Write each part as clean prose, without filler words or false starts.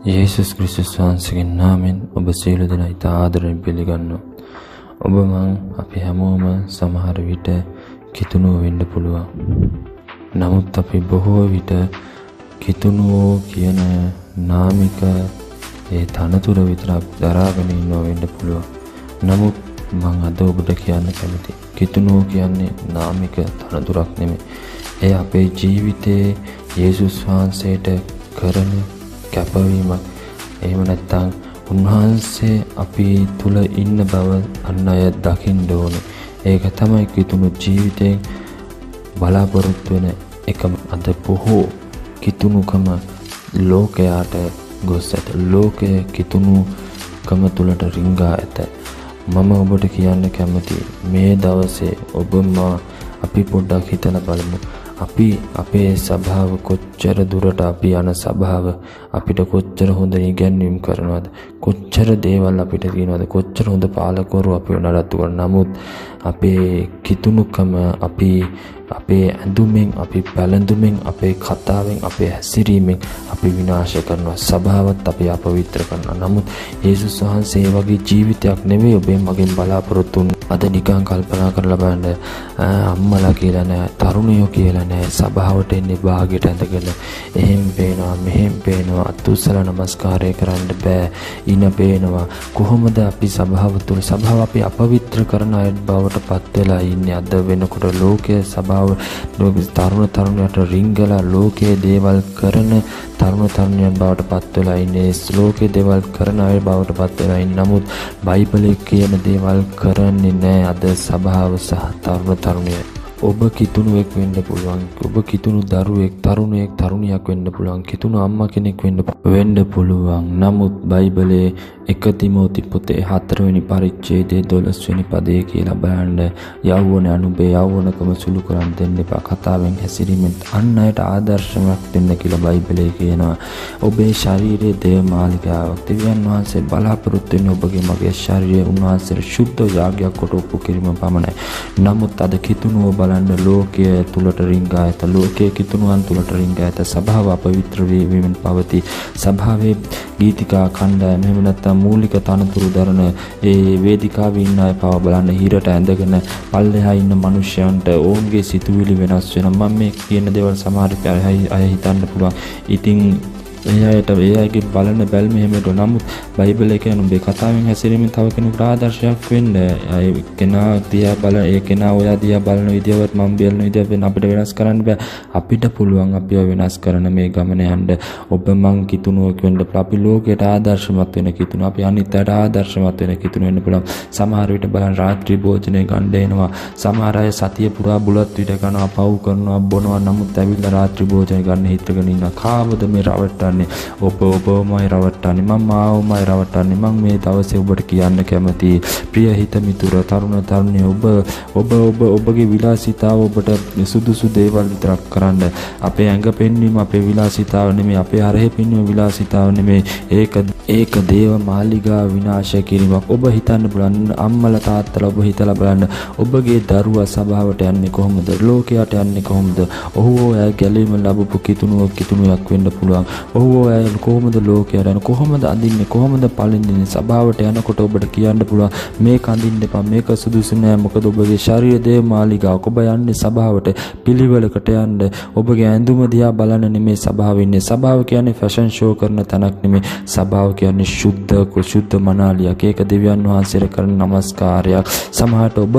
යේසුස් ක්‍රිස්තුස් වහන්සේගේ නාමයෙන් ඔබ සියලු දෙනා ඉතා ආදරයෙන් පිළිගන්නවා. ඔබ අපි හැමෝම සමහර විට කිතුණුව වෙන්න පුළුවන්. නමුත් අපි බොහෝ විට කිතුණුවෝ කියන නාමික ඒ තනතුර විතරක් දරාගෙන ඉන්නවා වෙන්න පුළුවන්. නමුත් මම අද ඔබට කියන්න කැමතියි. කිතුණුවෝ කියන්නේ නාමික තනතුරක් නෙමෙයි. ඒ අපේ ජීවිතයේ යේසුස් වහන්සේට කරන කැපවීමක්. එහෙම නැත්නම් උන්වහන්සේ අපි තුල ඉන්න බව අන් අය දකින්න ඕනේ. ඒක තමයි කිතුණු ජීවිතයෙන් බලාපොරොත්තු වෙන එකම. අද බොහෝ කිතුණුකම ලෝකයට ගොස් ඇත. ලෝකයේ කිතුණුකම තුලට රිංගා ඇත. මම ඔබට කියන්න කැමතියි මේ දවසේ අපි පොඩ්ඩක් හිතලා බලමු. අපි අපේ සභාව කොච්චර දුරට අපි යන සභාව අපිට කොච්චර හොඳ ඉගැන්වීම් කරනවද, කොච්චර දේවල් අපිට කියනවද, කොච්චර හොඳ පාලකවරු අපිව නඩත්තු කරනවා. නමුත් අපේ කිතුණුකම අපේ ඇඳුමෙන්, අපි පැළඳුමෙන්, අපේ කතාවෙන්, අපේ හැසිරීමෙන් අපි විනාශ කරනවා. සභාවත් අපි අපවිත්‍ර කරනවා. නමුත් යේසුස් වහන්සේ වගේ ජීවිතයක් නෙවෙයි ඔබෙන් මගෙන් බලාපොරොත්තු වෙන්නේ. අද නිකන් කල්පනා කරලා බලන්න, අම්මලා කියලා නෑ, තරුණයෝ කියලා නෑ, සභාවට එන්නේ භාගයට ඇඳගෙන එහෙම් පේනවා, මෙහෙම් පේනවා, අතුස්සලා නමස්කාරය කරන්න බෑ, ඉන පේනවා. කොහොමද අපි සභාව තුළ සභාව අපි අපවිත්‍ර කරන අය බවට පත් වෙලා ඉන්නේ? අද වෙනකොට ලෝකයේ සභාව තරුණයට රිංගලා ලෝකයේ දේවල් කරන තරුණයන් බවට පත් වෙලා ඉන්නේ. ලෝකයේ දේවල් කරන අය බවට පත් වෙලා ඉන්නේ. නමුත් බයිබලයේ කියන දේවල් කරන්නේ නැහැ අද සභාව සහ තරුණයෝ. ඔබ කිතුණුවෙක් වෙන්න පුළුවන්. ඔබ කිතුණු දරුවෙක්, තරුණියක් වෙන්න පුළුවන්. කිතුණු අම්මා කෙනෙක් වෙන්න පුළුවන්. නමුත් බයිබලයේ 1 තිමෝති පොතේ 4 වෙනි පරිච්ඡේදයේ 12 වෙනි පදයේ කියලා බලන්න, යෞවන අනුබේ යෞවනකම සුළු කරන් දෙන්න එපා. කතාවෙන් හැසිරීමෙන් අන් අයට ආදර්ශයක් දෙන්න කියලා බයිබලයේ කියනවා. ඔබේ ශරීරයේ දේව මාලිගාවක්. දෙවියන් වහන්සේ බලාපොරොත්තු වෙන ඔබගේ මගේ ශරීරය උන්වහන්සේට සුද්ධ යාගයක් කොට ඔප්පු කිරීම පමණයි. නමුත් අද කිතුණුව ලෝකයේ තුලට රිංගා ඇත. ලෝකයේ කිතුණුවන් තුලට රිංගා ඇත. සභාව අපවිත්‍ර වීමෙන් පවතී. සභාවේ ගීතිකා කණ්ඩායම, එහෙම නැත්නම් මූලික තනතුරු දරන ඒ වේදිකාවේ ඉන්න අය පව බලන්න හිරට ඇඳගෙන පල්ලෙහා ඉන්න මිනිස්සුන්ට ඔවුන්ගේ සිතුවිලි වෙනස් වෙනවා. මම මේ කියන දේවල් සමහර අය හිතන්න පුළුවන්. ඉතින් ඒ අයගේ බලන බැල්ම එහෙමද? නමුත් බයිබලයේ කියන ඔබේ කතාවෙන් හැසිරීමෙන් තව කෙනෙකුට ආදර්ශයක් වෙන්න. ඒ කෙනා දිහා බලන, ඒ කෙනා ඔයා දිහා බලන විදියවත් මම බලන විදිය වෙන අපිට වෙනස් කරන්න බෑ. අපිට පුළුවන් අපිව වෙනස් කරන මේ ගමන යන්න. ඔබ මං කිතුණුවක් වෙන්න. අපි ලෝකයට ආදර්ශමත් වෙන කිතුණු, අපි අනිත්යට ආදර්ශමත් වෙන කිතුණු වෙන්න පුළුවන්. සමහර විට බලන්න රාත්‍රී භෝජනේ ගන්න එනවා. සමහර අය සතිය පුරා බුලත් විට කරනවා, පව් කරනවා, බොනවා. නමුත් ඇවිල්ලා රාත්‍රී භෝජනේ ගන්න හිතගෙන ඉන්න. කාවද මේ රවට්ට ඔබමයි රවට්ටන්නේ, මම ආවමයි රවට්ටන්නේ. මම මේ දවසේ ඔබට කියන්න කැමතියි ප්‍රිය හිත මිතුර, තරුණිය, ඔබගේ විලාසිතාව ඔබට සුදුසු දේවල් විතරක් කරන්න. අපේ ඇඟ පෙන්වීම අපේ විලාසිතාව නෙමෙයි, අපේ හරහේ පෙන්වීම විලාසිතාව නෙමෙයි. ඒක දේව මාලිගා විනාශ කිරීමක්. ඔබ හිතන්න බලන්න, අම්මලා තාත්තලා ඔබ හිතලා බලන්න, ඔබගේ දරුවා සභාවට යන්නේ කොහොමද? ලෝකයට යන්නේ කොහොමද? ඔහු අය ගැලීම ලැබපු කිතුණුවක් වෙන්න පුළුවන්. ඔහු අය කොහොමද ලෝකයට යන, කොහොමද අඳින්නේ, කොහොමද පළඳින්නේ? සභාවට යනකොට ඔබට කියන්න පුළුවන් මේක අඳින්න එපා, මේක සුදුසු නෑ. මොකද ඔබගේ ශරීර දේව මාලිගාවක්. ඔබ යන්නේ සභාවට, පිළිවෙලකට යන්න. ඔබගේ ඇඳුම දිහා බලන්න නෙමෙයි සභාව ඉන්නේ. සභාව කියන්නේ ෆැෂන් ෂෝ කරන තැනක් නෙමෙයි. සභාව කියන්නේ සුද්ධ මනාලියක්. ඒක දෙවියන් වහන්සේට කරන නමස්කාරයක්. සමහරට ඔබ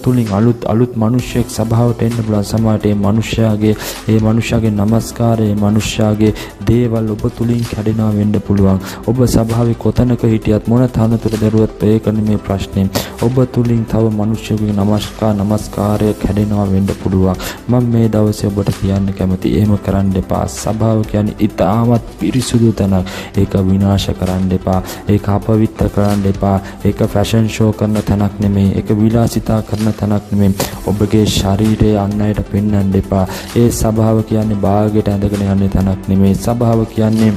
තුලින් අලුත් මිනිසෙක් සභාවට එන්න පුළුවන්. සමහරට ඒ මනුෂ්‍යයාගේ නමස්කාරය, මනුෂ්‍යයාගේ දේවල් ඔබ තුලින් කැඩෙනවා වෙන්න පුළුවන්. ඔබ සභාවේ කොතනක හිටියත්, මොන තනතුර දරුවත් ඒක නෙමෙයි ප්‍රශ්නේ. ඔබ තුලින් තව මිනිසෙකුගේ නමස්කාරය කැඩෙනවා වෙන්න පුළුවන්. මම මේ දවසේ ඔබට කියන්න කැමති එහෙම කරන්න එපා. සභාව කියන්නේ ඉතාමත් පිරිසුදු තැනක්. ඒක විනාශ කරන්න එපා. ඒක අපවිත්‍ර කරන්න එපා. ඒක ෆැෂන් ෂෝ කරන තැනක් නෙමෙයි. ඒක විලාසිතා කරන තැනක් නෙමෙයි. ඔබගේ ශරීරය අන් අයට පෙන්වන්න එපා. ඒ සභාව කියන්නේ බාගයට ඇඳගෙන යන්නේ තැනක් නෙමෙයි. සභාව කියන්නේ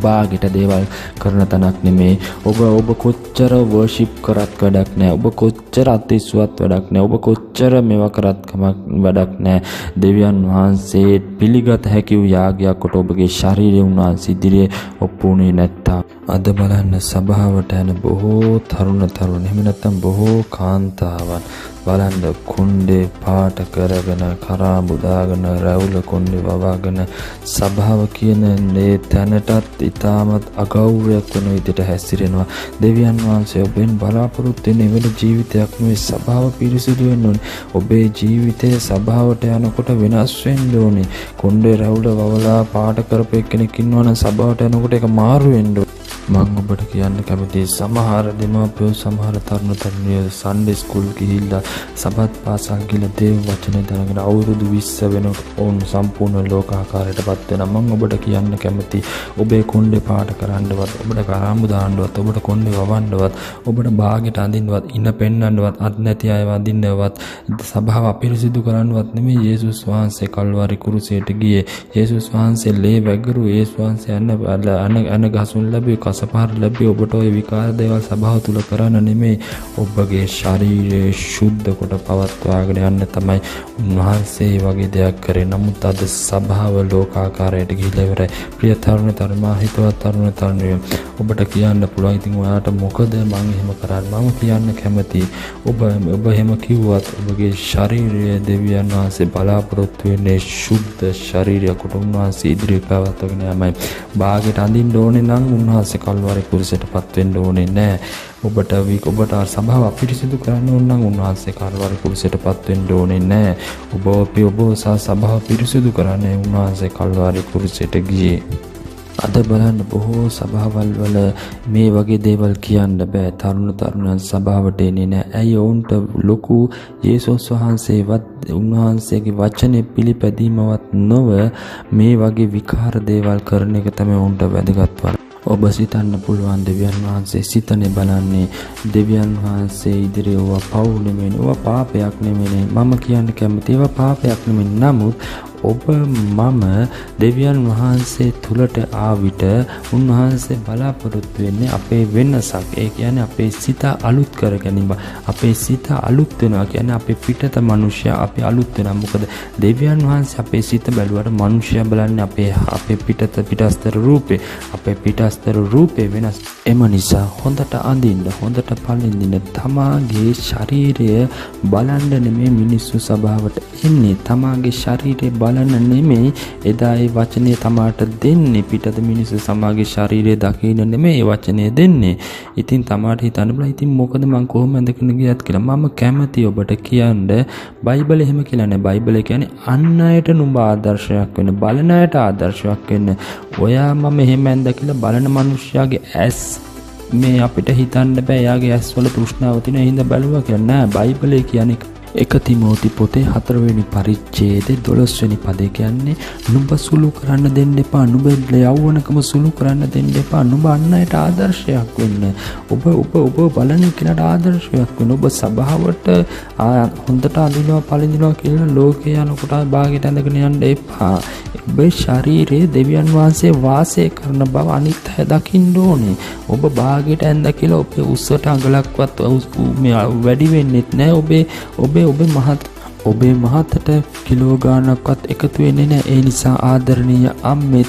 බාගෙට දේවල් කරන තැනක් නෙමේ. ඔබ කොච්චර වර්ෂිප් කරත් වැඩක් නැහැ. ඔබ කොච්චර අතිස්වත් වැඩක් නැහැ. ඔබ කොච්චර මේවා කරත් කමක් වැඩක් නැහැ. දෙවියන් වහන්සේ පිළිගත හැකි වූ යාගයක් කොට ඔබගේ ශරීරය උන්වහන්සේ ඉදිරියේ ඔප්පුුනේ නැත්තා. අද බලන්න සභාවට යන බොහෝ තරුණ එහෙම නැත්නම් බොහෝ කාන්තාවන් බලන්න කුණ්ඩේ පාට කරගෙන කරා බුදාගෙන රැවුල කුණ්ඩේ වවාගෙන සභාව කියන මේ තැනටත් ඊටමත් අගෞරවයක් වෙන විදිහට හැසිරෙනවා. දෙවියන් වහන්සේ ඔබෙන් බලාපොරොත්තු වෙන වෙන ජීවිතයක් නෙවෙයි සභාව පිරිසිදු වෙන්න ඕනේ. ඔබේ ජීවිතය සභාවට යනකොට වෙනස් වෙන්න ඕනේ. කුණ්ඩේ රැවුල වවලා පාට කරපු කෙනෙක් ඉන්නවනම් සභාවට යනකොට ඒක මාරු වෙන්න ඕනේ. මම ඔබට කියන්න කැමතියි සමහර දෙමාපියෝ සමහර තරුණියෝ සන්ඩේ ස්කූල් ගිහිල්ලා සබත් පාසල් ගිහලා දේව වචනේ දැනගෙන අවුරුදු 20 වෙනකොට ඔවුන් සම්පූර්ණ ලෝකාකාරයටපත් වෙනවා. මම ඔබට කියන්න කැමතියි ඔබේ කොණ්ඩේ පාට කරන්නවත් ඔබට කරාඹු දාන්නවත් ඔබට කොණ්ඩේ වවන්නවත් ඔබට බාගෙට අඳින්නවත් ඉන පෙන්නන්නවත් අත් නැති අය වදින්නවත් සභාව අපිරිසිදු කරන්නවත් නෙමෙයි යේසුස් වහන්සේ කල්වාරි කුරුසයට ගියේ. යේසුස් වහන්සේ ලේ වැගිරු යේසුස් වහන්සේ අන ගසුන් ලැබුවේ කසපාර ලැබුවේ ඔබට ওই විකාර දේවල් සභාව තුල කරන්න නෙමෙයි. ඔබගේ ශරීරය සුද්ධ කොට පවත්වාගෙන යන්න තමයි උන්වහන්සේ වගේ දෙයක් කරේ. නමුත් අද සභාව ලෝකාකාරයට ගිහිල්ලා ඉවරයි. ප්‍රිය තරුණ හිතවත් තරුණියෝ ඔබට කියන්න පුළුවන් ඉතින් ඔයාට මොකද මම එහෙම කරන්නේ? මම කියන්න කැමතියි ඔබ එහෙම කිව්වත් ඔබගේ ශරීරය දෙවියන් වහන්සේ බලාපොරොත්තු වෙන්නේ සුද්ධ ශරීරයක් උන්වහන්සේ ඉදිරියට පවත්වාගෙන යමයි. බාගෙට අඳින්න ඕනේ නම් උන්වහන්සේ කල්වාරි කුරුසයටපත් වෙන්න ඕනේ නැහැ. ඔබට සභාව අපිරිසිදු කරන්න ඕන නම් උන්වහන්සේ කල්වාරි කුරුසයටපත් වෙන්න ඕනේ නැහැ. ඔබ සභාව පිරිසිදු කරන්නේ උන්වහන්සේ කල්වාරි කුරුසයට ගියේ. අද බලන්න බොහෝ සභාවල් වල මේ වගේ දේවල් කියන්න බෑ. තරුණයන් සභාවට එන්නේ නැහැ. ඇයි ඔවුන්ට ලොකු යේසුස් වහන්සේවත් උන්වහන්සේගේ වචනේ පිළිපැදීමවත් නොව මේ වගේ විකාර දේවල් කරන එක තමයි උන්ට වැදගත් වන්නේ. ඔබ සිතන්න පුළුවන් දෙවියන් වහන්සේ සිතනේ බලන්නේ දෙවියන් වහන්සේ ඉදිරියේ ඔවා පව් නෙමෙයි ඔවා පාපයක් නෙමෙයි. මම කියන්න කැමති ඒවා පාපයක් නෙමෙයි. නමුත් මම දෙවියන් වහන්සේ තුලට ආවිට උන්වහන්සේ බලාපොරොත්තු වෙන්නේ අපේ වෙනසක්. ඒ කියන්නේ අපේ සිත අලුත් කර ගැනීම. අපේ සිත අලුත් වෙනවා කියන්නේ අපේ පිටත මිනිසයා අපි අලුත් වෙනවා. මොකද දෙවියන් වහන්සේ අපේ සිත බැලුවට මිනිසයා බලන්නේ අපේ පිටස්තර රූපේ. අපේ පිටස්තර රූපේ වෙනස්. එම නිසා හොඳට අඳින්න, හොඳට පළඳින්න, තමාගේ ශරීරය බලන්න නෙමෙයි මිනිස්සු සභාවට එන්නේ. තමාගේ ශරීරය බලන්න නෙමෙයි එදා ඒ වචනේ තමාට දෙන්නේ. පිටත මිනිස්සු සමාගේ ශරීරය දකින්න නෙමෙයි ඒ වචනේ දෙන්නේ. ඉතින් තමාට හිතන්න බෑ ඉතින් මොකද මං කොහොම ඇඳගෙන ගියත් කියලා. මම කැමති ඔබට කියන්න බයිබලෙ එහෙම කියලා නෑ. බයිබලෙ කියන්නේ අන් අයට නුඹ ආදර්ශයක් වෙන්න, බලන අයට ආදර්ශයක් වෙන්න. ඔයා මම එහෙම ඇඳ කියලා බලන මිනිස්සයාගේ ඇස් මේ අපිට හිතන්න බෑ. එයාගේ ඇස් වල තෘෂ්ණාව තියෙන හින්දා බැලුවා කියලා නෑ. බයිබලෙ කියන්නේ 1 තිමෝති පොතේ 4 වෙනි පරිච්ඡේදයේ 12 වෙනි පදේ කියන්නේ නුඹ සුළු කරන්න දෙන්න එපා. නුඹ යෞවනකම සුළු කරන්න දෙන්න එපා. නුඹ අන් අයට ආදර්ශයක් වෙන්න. ඔබ බලන කෙනාට ආදර්ශයක් වෙන්න. ඔබ සභාවට හොඳට අඳිනවා පළඳිනවා කියලා ලෝකේ යනකොට බාගෙට ඇඳගෙන යන්න එපා. ඔබේ ශරීරයේ දෙවියන් වහන්සේ වාසය කරන බව අනිත් අය දකින්න ඕනේ. ඔබ බාගෙට ඇඳ කියලා ඔබේ උස්සට අඟලක්වත් වැඩි වෙන්නේ නැහැ. ඔබේ මහතට කිලෝ ගානක්වත් එකතු වෙන්නේ නැහැ. ඒ නිසා ආදරණීය අම්මේ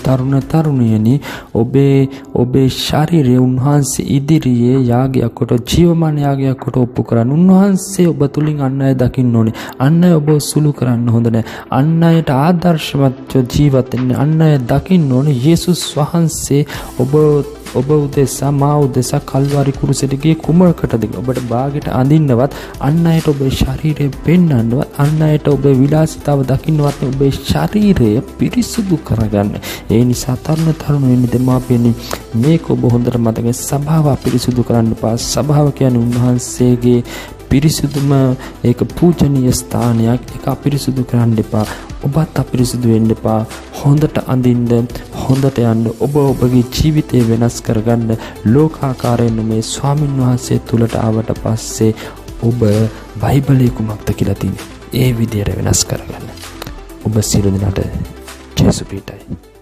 තරුණියනි ඔබේ ශරීරය උන්වහන්සේ ඉදිරියේ යාගයක් කොට ජීවමාන යාගයක් කොට ඔප්පු කරන්න. උන්වහන්සේ ඔබ තුලින් අන් අය දකින්න ඕනේ. අන් අය ඔබ සුළු කරන්න හොඳ නැහැ. අන් අයට ආදර්ශවත් ජීවත් වෙන්න අන් අය දකින්න ඕනේ. යේසුස් වහන්සේ ඔබ උදෙසා මා උදෙසා කල්වාරි කුරුසෙට ගියේ කුමකටද? ඔබට බාගෙට අඳින්නවත් අන් අයට ඔබේ ශරීරය පෙන්වන්නවත් අන් අයට ඔබේ විලාසිතාව දකින්නවත් ඔබේ ශරීරය පිරිසුදු කරගන්න. ඒ නිසා තරුණ දෙමාපියනි මේක ඔබ හොඳට මතක සභාව පිරිසුදු කරන්න පා. සභාව කියන්නේ උන්වහන්සේගේ පිරිසුදුම ඒක පූජනීය ස්ථානයක්. ඒක අපිරිසුදු කරන්න එපා. ඔබත් අපිරිසුදු වෙන්න එපා. හොඳට අඳින්න, හොඳට යන්න. ඔබගේ ජීවිතය වෙනස් කරගන්න. ලෝකාකාරයෙන් මේ ස්වාමින් වහන්සේ තුලට ආවට පස්සේ ඔබ බයිබලයේ කුමක්ද කියලා තියෙන්නේ ඒ විදියට වෙනස් කරගන්න. ඔබ සියලු දෙනාට ජේසුස් පිටයි.